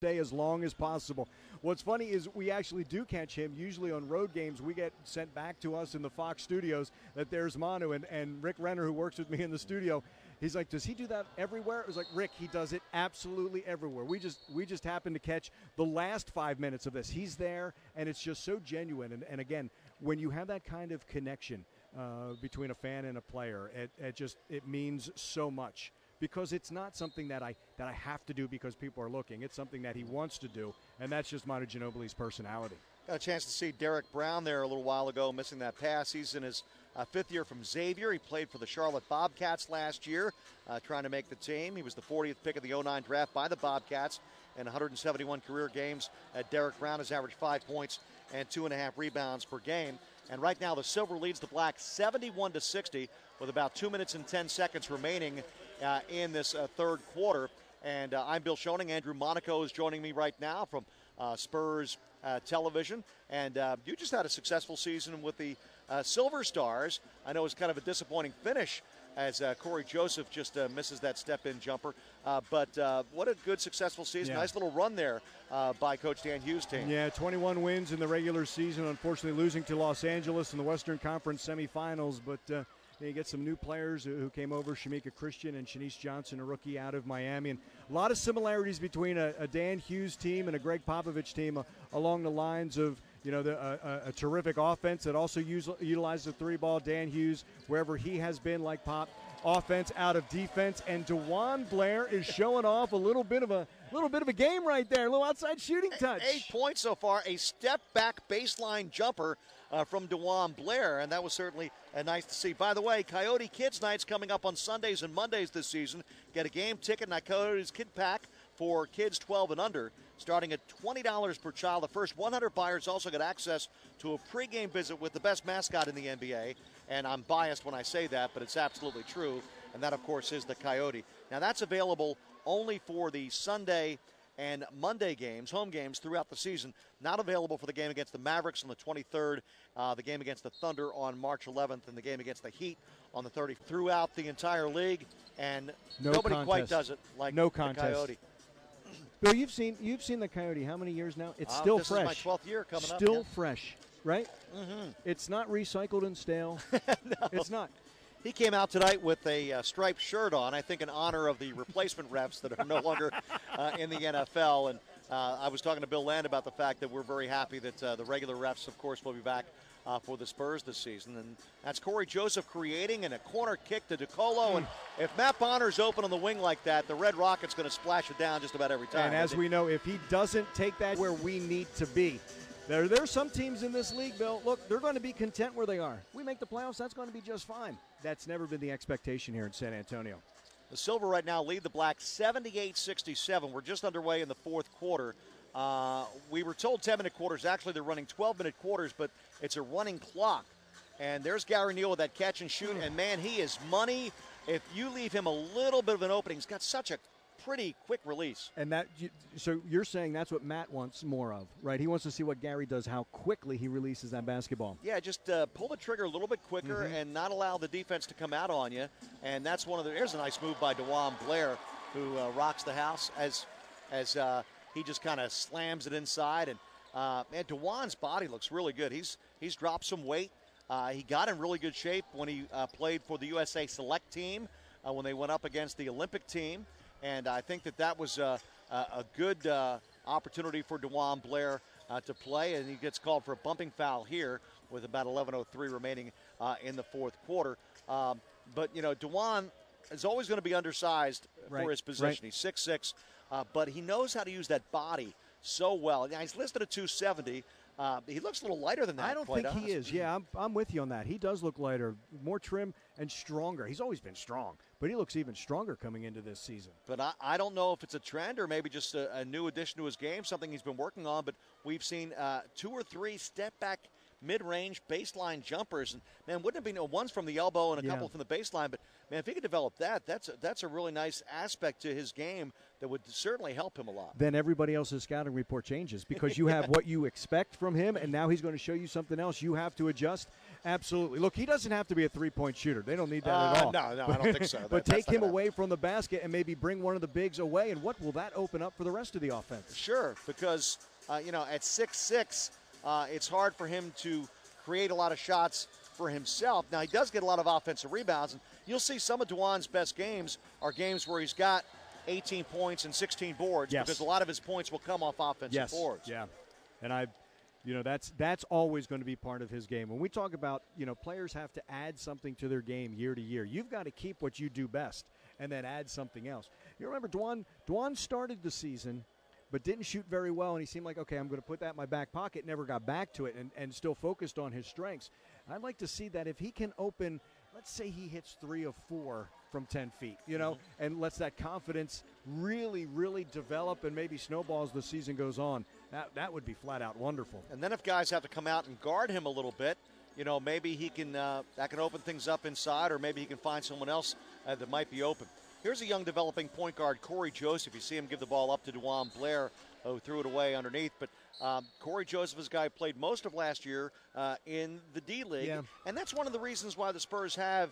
stay as long as possible. What's funny is we actually do catch him. Usually on road games, we get sent back to us in the Fox studios that there's Manu. And Rick Renner, who works with me in the studio, he's like, does he do that everywhere? It was like, Rick, he does it absolutely everywhere. We just happen to catch the last 5 minutes of this. He's there, and it's just so genuine. And again, when you have that kind of connection between a fan and a player, it means so much. Because it's not something that I have to do because people are looking. It's something that he wants to do, and that's just Manu Ginobili's personality. Got a chance to see Derek Brown there a little while ago, missing that pass. He's in his fifth year from Xavier. He played for the Charlotte Bobcats last year, trying to make the team. He was the 40th pick of the 2009 draft by the Bobcats in 171 career games. Derek Brown has averaged 5 points and 2.5 rebounds per game. And right now, the Silver leads the Black 71-60 with about 2 minutes and 10 seconds remaining in this third quarter. And I'm Bill Schoening. Andrew Monaco is joining me right now from Spurs television. And you just had a successful season with the Silver Stars. I know it's kind of a disappointing finish as Corey Joseph just misses that step-in jumper. But what a good, successful season. Yeah. Nice little run there by Coach Dan Hughes' team. Yeah, 21 wins in the regular season, unfortunately losing to Los Angeles in the Western Conference semifinals. But you get some new players who came over, Shamika Christian and Shanice Johnson, a rookie out of Miami. And a lot of similarities between a Dan Hughes team and a Greg Popovich team along the lines of, a terrific offense that also utilizes the three ball. Dan Hughes, wherever he has been, like Pop, offense out of defense. And DeJuan Blair is showing off a little bit of a game right there, a little outside shooting touch. 8 points so far, a step back baseline jumper from DeJuan Blair, and that was certainly nice to see. By the way, Coyote Kids Night's coming up on Sundays and Mondays this season. Get a game ticket and a Coyotes Kid Pack for kids 12 and under, starting at $20 per child. The first 100 buyers also get access to a pregame visit with the best mascot in the NBA. And I'm biased when I say that, but it's absolutely true. And that, of course, is the Coyote. Now, that's available only for the Sunday and Monday games, home games throughout the season. Not available for the game against the Mavericks on the 23rd, the game against the Thunder on March 11th, and the game against the Heat on the 30th. Throughout the entire league, and nobody quite does it like the Coyote. Bill, you've seen the Coyote how many years now? It's still fresh. This is my 12th year coming up. Still fresh, right? Mm-hmm. It's not recycled and stale. No. It's not. He came out tonight with a striped shirt on, I think in honor of the replacement refs that are no longer in the NFL. And I was talking to Bill Land about the fact that we're very happy that the regular refs, of course, will be back for the Spurs this season. And that's Corey Joseph creating, and a corner kick to DeColo. And if Matt Bonner's open on the wing like that, the Red Rocket's going to splash it down just about every time. And as we know, if he doesn't take that where we need to be, there's some teams in this league, Bill, look, they're going to be content where they are. We make the playoffs, that's going to be just fine. That's never been the expectation here in San Antonio. The Silver right now lead the Black 78-67. We're just underway in the fourth quarter. We were told 10-minute quarters. Actually, they're running 12-minute quarters, but it's a running clock. And there's Gary Neal with that catch and shoot. And, man, he is money. If you leave him a little bit of an opening, he's got such a pretty quick release. And so you're saying that's what Matt wants more of, right? He wants to see what Gary does, how quickly he releases that basketball. Yeah, just pull the trigger a little bit quicker and not allow the defense to come out on you. And that's here's a nice move by DeJuan Blair, who rocks the house as he just kind of slams it inside. And DeJuan's body looks really good. He's dropped some weight. He got in really good shape when he played for the USA Select team when they went up against the Olympic team. And I think that was a good opportunity for DeJuan Blair to play. And he gets called for a bumping foul here with about 11:03 remaining in the fourth quarter. But, DeJuan is always going to be undersized for his position. He's 6'6", but he knows how to use that body so well. Now, he's listed at 270. He looks a little lighter than that. I don't think he is. Yeah, I'm with you on that. He does look lighter, more trim and stronger. He's always been strong, but he looks even stronger coming into this season. But I don't know if it's a trend or maybe just a new addition to his game, something he's been working on. But we've seen 2 or 3 step-back mid-range baseline jumpers. And, man, wouldn't it be one's from the elbow and a couple from the baseline? But, man, if he could develop that, that's a really nice aspect to his game that would certainly help him a lot. Then everybody else's scouting report changes because you have what you expect from him, and now he's going to show you something else. You have to adjust. Absolutely. Look, he doesn't have to be a three-point shooter. They don't need that at all. No, I don't think so. But take him away from the basket and maybe bring one of the bigs away, and what will that open up for the rest of the offense? Sure, because, at 6'6", it's hard for him to create a lot of shots for himself. Now, he does get a lot of offensive rebounds, and you'll see some of DeJuan's best games are games where he's got 18 points and 16 boards because a lot of his points will come off offensive boards. Yeah, and that's always going to be part of his game. When we talk about, players have to add something to their game year to year. You've got to keep what you do best and then add something else. You remember DeJuan started the season but didn't shoot very well, and he seemed like, okay, I'm going to put that in my back pocket, never got back to it, and still focused on his strengths. I'd like to see that if he can open, let's say he hits 3 of 4 from 10 feet, and lets that confidence really, really develop and maybe snowball as the season goes on. That would be flat out wonderful. And then if guys have to come out and guard him a little bit, maybe he can that can open things up inside, or maybe he can find someone else that might be open. Here's a young developing point guard, Corey Joseph. You see him give the ball up to DeJuan Blair, who threw it away underneath. But Corey Joseph is a guy who played most of last year in the D-League. Yeah. And that's one of the reasons why the Spurs have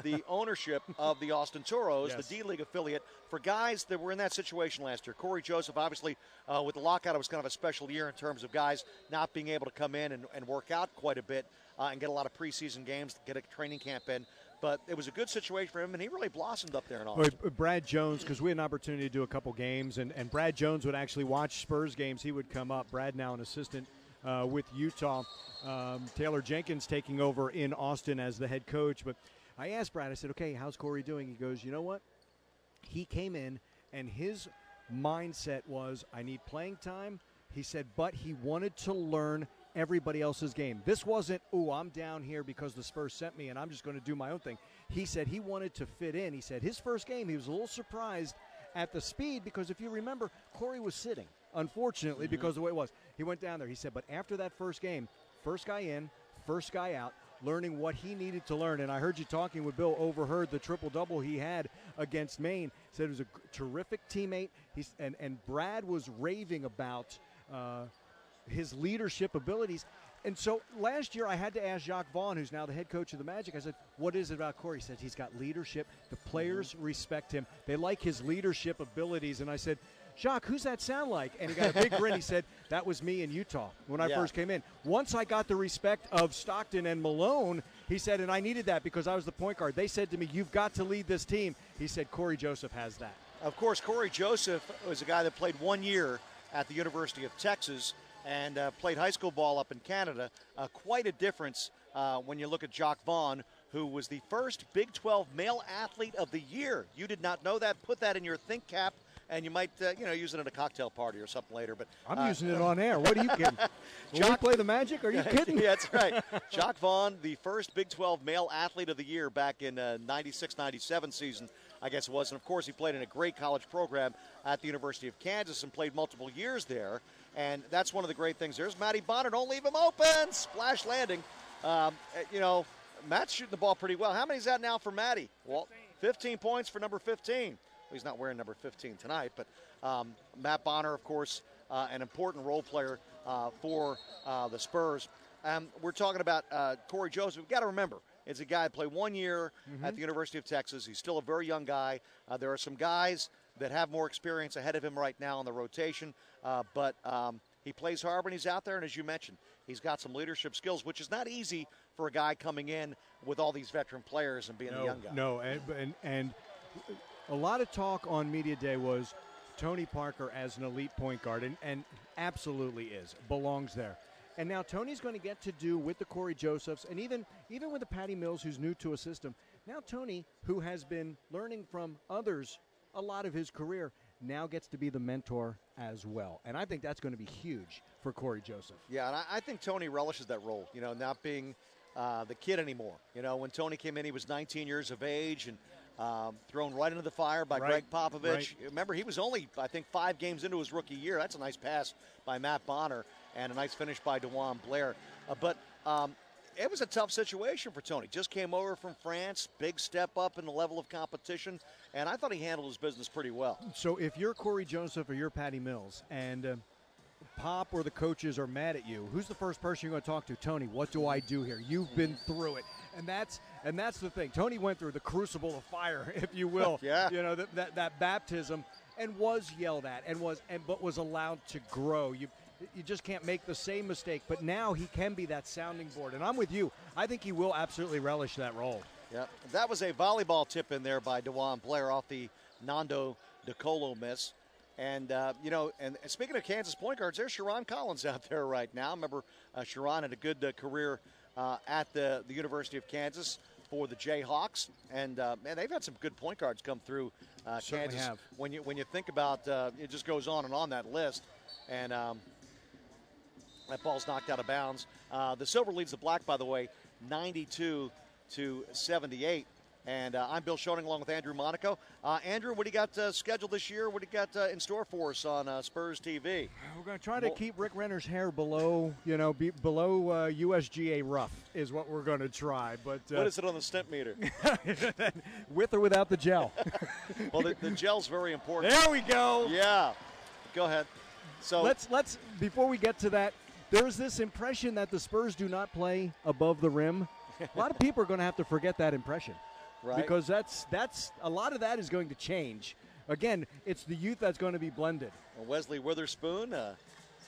the ownership of the Austin Toros, the D-League affiliate, for guys that were in that situation last year. Corey Joseph, obviously, with the lockout, it was kind of a special year in terms of guys not being able to come in and work out quite a bit and get a lot of preseason games, get a training camp in. But it was a good situation for him, and he really blossomed up there in Austin. Brad Jones, because we had an opportunity to do a couple games, and Brad Jones would actually watch Spurs games. He would come up. Brad, now an assistant with Utah. Taylor Jenkins taking over in Austin as the head coach. But I asked Brad, I said, okay, how's Corey doing? He goes, you know what? He came in, and his mindset was, I need playing time. He said, but he wanted to learn everybody else's game. This wasn't, I'm down here because the Spurs sent me and I'm just going to do my own thing. He said he wanted to fit in. He said his first game, he was a little surprised at the speed because if you remember, Corey was sitting, unfortunately, because of the way it was. He went down there. He said, but after that first game, first guy in, first guy out, learning what he needed to learn. And I heard you talking with Bill, overheard the triple-double he had against Maine. Said he was a terrific teammate. And Brad was raving about his leadership abilities. And so last year I had to ask Jacques Vaughn, who's now the head coach of the Magic, I said, what is it about Corey? He said he's got leadership. The players respect him. They like his leadership abilities. And I said, Jacques, who's that sound like? And he got a big grin. He said, that was me in Utah when I first came in. Once I got the respect of Stockton and Malone, he said, and I needed that because I was the point guard. They said to me, you've got to lead this team. He said, Corey Joseph has that. Of course, Corey Joseph was a guy that played 1 year at the University of Texas and played high school ball up in Canada. Quite a difference when you look at Jacques Vaughn, who was the first Big 12 male athlete of the year. You did not know that. Put that in your think cap, and you might use it at a cocktail party or something later. But I'm using it on air. What are you kidding? When we play the Magic? Are you kidding? Yeah, that's right. Jacques Vaughn, the first Big 12 male athlete of the year back in 96-97 season, I guess it was. And, of course, he played in a great college program at the University of Kansas and played multiple years there. And that's one of the great things. There's Matty Bonner. Don't leave him open. Splash landing. Matt's shooting the ball pretty well. How many is that now for Matty? 15 points for number 15. Well, he's not wearing number 15 tonight, but Matt Bonner, of course, an important role player for the Spurs. We're talking about Corey Joseph. We've got to remember, it's a guy who played 1 year at the University of Texas. He's still a very young guy. There are some guys that have more experience ahead of him right now in the rotation, but he plays hard when he's out there, and as you mentioned, he's got some leadership skills, which is not easy for a guy coming in with all these veteran players and being a young guy. No, and a lot of talk on Media Day was Tony Parker as an elite point guard, and absolutely belongs there. And now Tony's going to get to do with the Corey Josephs, and even with the Patty Mills, who's new to a system. Now Tony, who has been learning from others a lot of his career, now gets to be the mentor as well. And I think that's going to be huge for Corey Joseph. Yeah, and I think Tony relishes that role, not being the kid anymore. When Tony came in, he was 19 years of age and thrown right into the fire by Greg Popovich. Right. Remember, he was only, I think, 5 games into his rookie year. That's a nice pass by Matt Bonner and a nice finish by DeJuan Blair. But it was a tough situation for Tony. Just came over from France, big step up in the level of competition, and I thought he handled his business pretty well. So if you're Corey Joseph or you're Patty Mills and Pop or the coaches are mad at you, who's the first person you're going to talk to? Tony, what do I do here? You've been through it. And that's the thing. Tony went through the crucible of fire, if you will. Yeah. You know, that baptism, and was yelled at but was allowed to grow. You just can't make the same mistake. But now he can be that sounding board. And I'm with you. I think he will absolutely relish that role. Yeah. That was a volleyball tip in there by DeJuan Blair off the Nando DiColo miss. And, and speaking of Kansas point guards, there's Sharon Collins out there right now. Remember, Sharon had a good career at the University of Kansas for the Jayhawks. And, man, they've had some good point guards come through Kansas. Have. When you think about it just goes on that list. And that ball's knocked out of bounds. The Silver leads the Black, by the way, 92-78. And I'm Bill Schoening along with Andrew Monaco. Andrew, what do you got scheduled this year? What do you got in store for us on Spurs TV? We're going to try to keep Rick Renner's hair below, below USGA rough is what we're going to try. But what is it on the stent meter? With or without the gel? Well, the gel's very important. There we go. Yeah. Go ahead. So let's before we get to that, there's this impression that the Spurs do not play above the rim. A lot of people are going to have to forget that impression. Right. Because that's a lot of that is going to change. Again, it's the youth that's going to be blended. Wesley Witherspoon,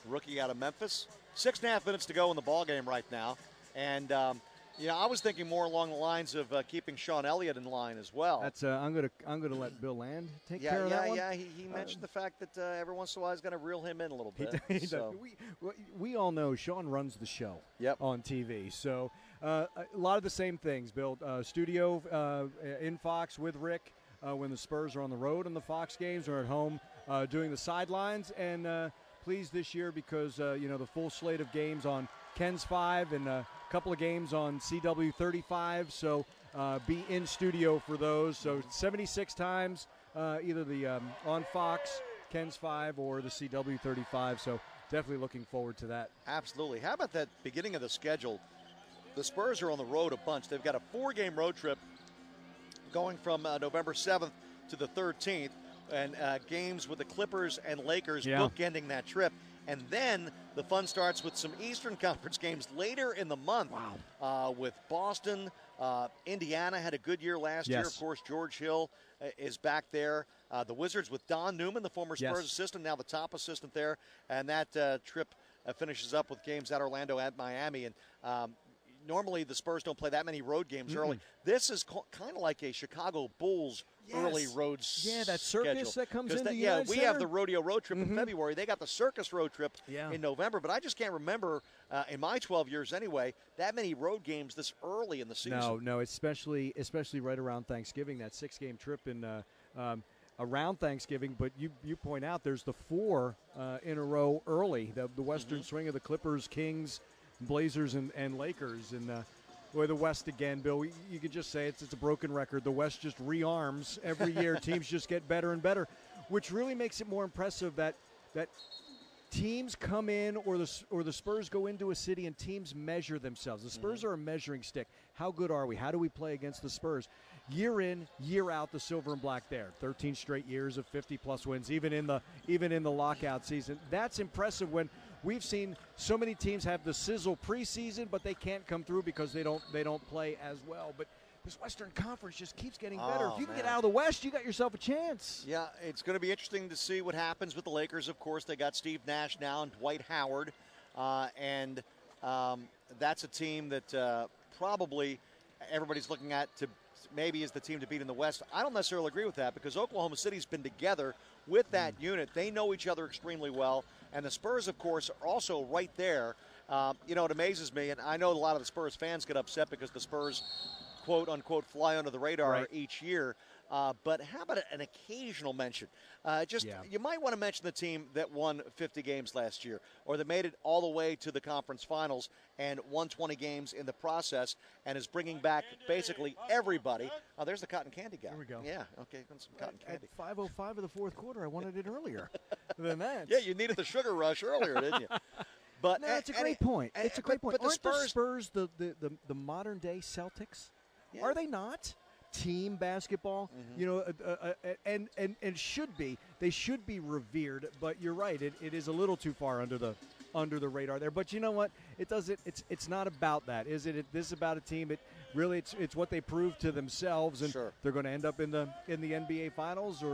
rookie out of Memphis. 6.5 minutes to go in the ball game right now, and I was thinking more along the lines of keeping Sean Elliott in line as well. That's I'm gonna let Bill Land take care of that one. Yeah. He mentioned the fact that every once in a while he's going to reel him in a little bit. We all know Sean runs the show. Yep. On TV, so. A lot of the same things, Bill. Studio in Fox with Rick when the Spurs are on the road in the Fox games or at home doing the sidelines. And pleased this year because, the full slate of games on Ken's 5 and a couple of games on CW 35. So be in studio for those. So 76 times either the on Fox, Ken's 5, or the CW 35. So definitely looking forward to that. Absolutely. How about that beginning of the schedule? The Spurs are on the road a bunch. They've got a 4-game road trip going from November 7th to the 13th, and games with the Clippers and Lakers bookending that trip. And then the fun starts with some Eastern Conference games later in the month. Wow. With Boston. Indiana had a good year last year. Of course, George Hill is back there. The Wizards with Don Newman, the former Spurs assistant, now the top assistant there. And that trip finishes up with games at Orlando, at Miami. And normally the Spurs don't play that many road games early. This is kind of like a Chicago Bulls early road that circus schedule. that comes in the Yeah, United we Center. have the rodeo road trip in February. They got the circus road trip in November. But I just can't remember, in my 12 years anyway, that many road games this early in the season. No, especially right around Thanksgiving, that 6-game trip in around Thanksgiving. But you point out there's the 4 in a row early, the Western swing of the Clippers, Kings, Blazers, and Lakers. And boy, the West again, Bill, you could just say it's a broken record. The West just rearms every year. Teams just get better and better, which really makes it more impressive that teams come in or the Spurs go into a city and teams measure themselves. The Spurs are a measuring stick. How good are we? How do we play against the Spurs? Year in, year out, the Silver and Black there. 13 straight years of 50-plus wins, even in the lockout season. That's impressive when we've seen so many teams have the sizzle preseason, but they can't come through because they don't play as well. But this Western Conference just keeps getting better. If you can get out of the West, you got yourself a chance. Yeah, it's going to be interesting to see what happens with the Lakers. Of course, they got Steve Nash now and Dwight Howard, and that's a team that probably everybody's looking at to maybe is the team to beat in the West. I don't necessarily agree with that because Oklahoma City's been together with that unit. They know each other extremely well, and the Spurs, of course, are also right there. It amazes me, and I know a lot of the Spurs fans get upset because the Spurs, quote unquote, fly under the radar each year. But how about an occasional mention? You might want to mention the team that won 50 games last year, or that made it all the way to the conference finals and won 20 games in the process, and is bringing back basically everybody. Oh, there's the cotton candy guy. There we go. Yeah, okay, some cotton candy. At 5:05 of the fourth quarter, I wanted it earlier than that. Yeah, you needed the sugar rush earlier, didn't you? But no, it's a great point. It's a great point. But Aren't the Spurs the modern day Celtics? Yeah. Are they not? Team basketball, and should be. They should be revered. But you're right. It is a little too far under the radar there. But you know what? It doesn't. It's not about that, is it? This is about a team. It's what they prove to themselves, and sure. they're going to end up in the NBA Finals, or